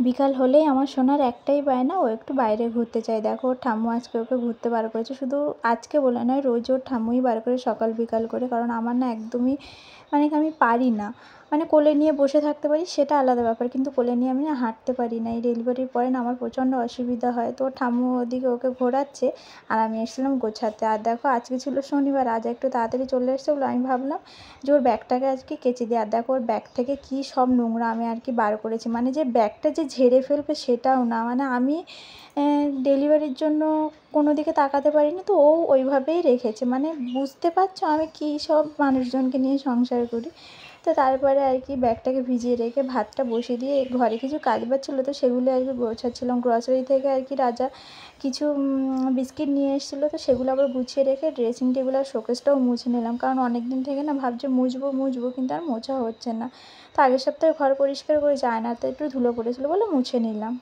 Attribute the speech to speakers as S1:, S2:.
S1: বিকাল হলেই আমার সোনার একটাই বায়না, ও একটু বাইরে ঘুরতে চায়। দেখো ওর ঠাম্মু আজকে ওকে ঘুরতে বার করেছে। শুধু আজকে বলে নয়, রোজ ওর ঠাম্মুই বার করে সকাল বিকাল করে। কারণ আমার না একদমই মানে আমি পারি না। মানে কোলে নিয়ে বসে থাকতে পারি সেটা আলাদা ব্যাপার, কিন্তু কোলে নিয়ে আমি না হাঁটতে পারি না। এই ডেলিভারির পরে না আমার প্রচণ্ড অসুবিধা হয়। তো ওর ঠাম্মু ওদিকে ওকে ঘোরাচ্ছে আর আমি এসেছিলাম গোছাতে। আর দেখো আজকে ছিল শনিবার, আজ একটু তাড়াতাড়ি চলে এসেছে বলে আমি ভাবলাম যে ওর ব্যাগটাকে আজকে কেচে দিই। আর দেখো ওর ব্যাগ থেকে কী সব নোংরা আমি আর কি বার করেছি। মানে যে ব্যাগটা যে ঝেড়ে ফেলবে সেটাও না, মানে আমি ডেলিভারির জন্য কোনো দিকে তাকাতে পারিনি, তো ও ওইভাবেই রেখেছে। মানে বুঝতে পারছো আমি কী সব মানুষজনকে নিয়ে সংসার করি। তো তারপরে আর কি ব্যাগটাকে ভিজিয়ে রেখে ভাতটা বসিয়ে দিয়ে ঘরে কিছু কাজবাজ ছিল, তো সেগুলো আর কি গোছাচ্ছিলাম। গ্রসারি থেকে আর কি রাজা কিছু বিস্কিট নিয়ে এসেছিলো, তো সেগুলো আবার গুছিয়ে রেখে ড্রেসিং টেবিল আর শোকেসটাও মুছে নিলাম। কারণ অনেক দিন থেকে না ভাবছি মুছবো কিন্তু আর মোছা হচ্ছে না। তো আগের সপ্তাহে ঘর পরিষ্কার করেছি, আয়নাতে একটু ধুলো পড়েছিলো বলে মুছে নিলাম।